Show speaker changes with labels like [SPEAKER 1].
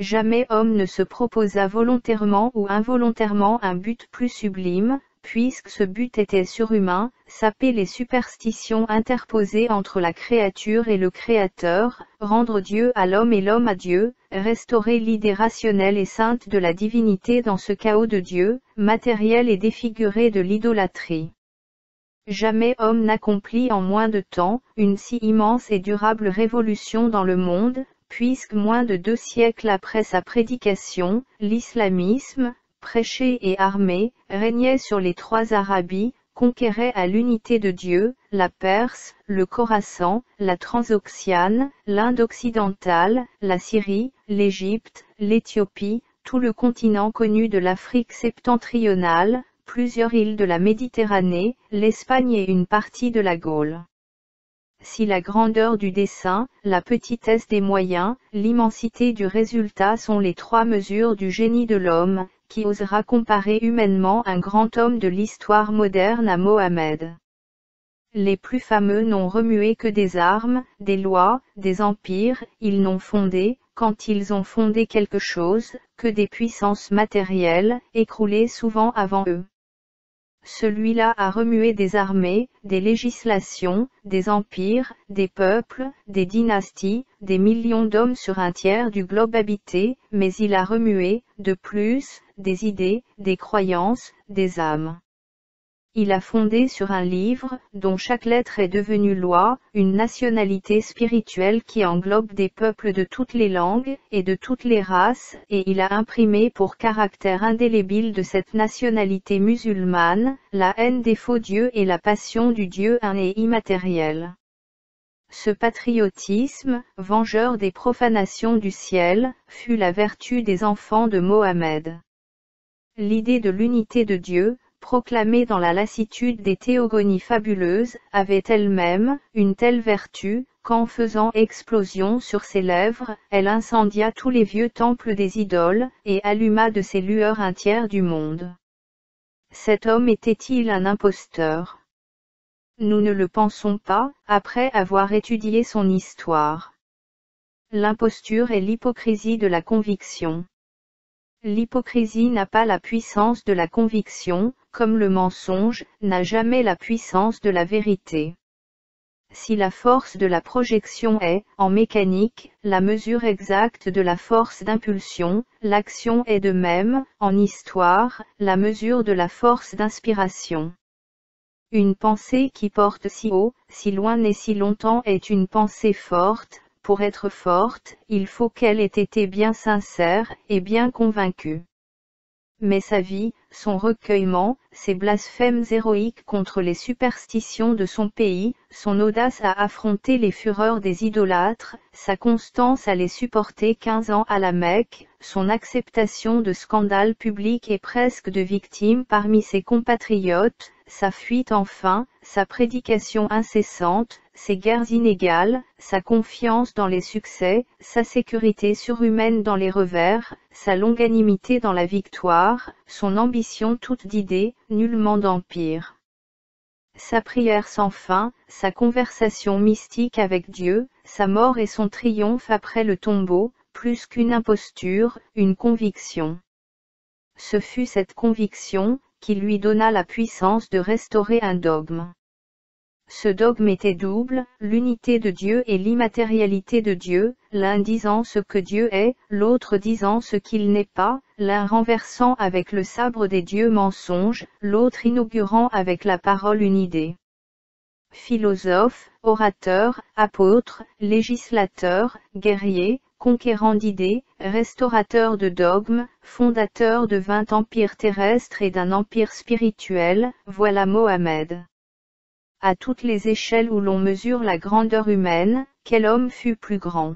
[SPEAKER 1] jamais homme ne se proposa volontairement ou involontairement un but plus sublime, puisque ce but était surhumain, saper les superstitions interposées entre la créature et le Créateur, rendre Dieu à l'homme et l'homme à Dieu, restaurer l'idée rationnelle et sainte de la divinité dans ce chaos de Dieu, matériel et défiguré de l'idolâtrie. Jamais homme n'accomplit en moins de temps, une si immense et durable révolution dans le monde, puisque moins de 2 siècles après sa prédication, l'islamisme, prêché et armé, régnait sur les 3 Arabies, conquérait à l'unité de Dieu, la Perse, le Khorassan, la Transoxiane, l'Inde occidentale, la Syrie, l'Égypte, l'Éthiopie, tout le continent connu de l'Afrique septentrionale, plusieurs îles de la Méditerranée, l'Espagne et une partie de la Gaule. Si la grandeur du dessein, la petitesse des moyens, l'immensité du résultat sont les 3 mesures du génie de l'homme, qui osera comparer humainement un grand homme de l'histoire moderne à Mohammed? Les plus fameux n'ont remué que des armes, des lois, des empires, ils n'ont fondé, quand ils ont fondé quelque chose, que des puissances matérielles, écroulées souvent avant eux. Celui-là a remué des armées, des législations, des empires, des peuples, des dynasties, des millions d'hommes sur un tiers du globe habité, mais il a remué, de plus, des idées, des croyances, des âmes. Il a fondé sur un livre, dont chaque lettre est devenue loi, une nationalité spirituelle qui englobe des peuples de toutes les langues, et de toutes les races, et il a imprimé pour caractère indélébile de cette nationalité musulmane, la haine des faux dieux et la passion du Dieu un et immatériel. Ce patriotisme, vengeur des profanations du ciel, fut la vertu des enfants de Mohammed. L'idée de l'unité de Dieu, proclamée dans la lassitude des théogonies fabuleuses, avait elle-même une telle vertu, qu'en faisant explosion sur ses lèvres, elle incendia tous les vieux temples des idoles, et alluma de ses lueurs un tiers du monde. Cet homme était-il un imposteur? Nous ne le pensons pas, après avoir étudié son histoire. L'imposture est l'hypocrisie de la conviction. L'hypocrisie n'a pas la puissance de la conviction, comme le mensonge n'a jamais la puissance de la vérité. Si la force de la projection est, en mécanique, la mesure exacte de la force d'impulsion, l'action est de même, en histoire, la mesure de la force d'inspiration. Une pensée qui porte si haut, si loin et si longtemps est une pensée forte. Pour être forte, il faut qu'elle ait été bien sincère et bien convaincue. Mais sa vie, son recueillement, ses blasphèmes héroïques contre les superstitions de son pays, son audace à affronter les fureurs des idolâtres, sa constance à les supporter 15 ans à la Mecque, son acceptation de scandales publics et presque de victimes parmi ses compatriotes, sa fuite enfin, sa prédication incessante, ses guerres inégales, sa confiance dans les succès, sa sécurité surhumaine dans les revers, sa longanimité dans la victoire, son ambition toute d'idées, nullement d'empire. Sa prière sans fin, sa conversation mystique avec Dieu, sa mort et son triomphe après le tombeau, plus qu'une imposture, une conviction. Ce fut cette conviction, qui lui donna la puissance de restaurer un dogme. Ce dogme était double, l'unité de Dieu et l'immatérialité de Dieu, l'un disant ce que Dieu est, l'autre disant ce qu'il n'est pas, l'un renversant avec le sabre des dieux mensonges, l'autre inaugurant avec la parole une idée. Philosophe, orateur, apôtre, législateur, guerrier, conquérant d'idées, restaurateur de dogmes, fondateur de 20 empires terrestres et d'un empire spirituel, voilà Mohammed. À toutes les échelles où l'on mesure la grandeur humaine, quel homme fut plus grand?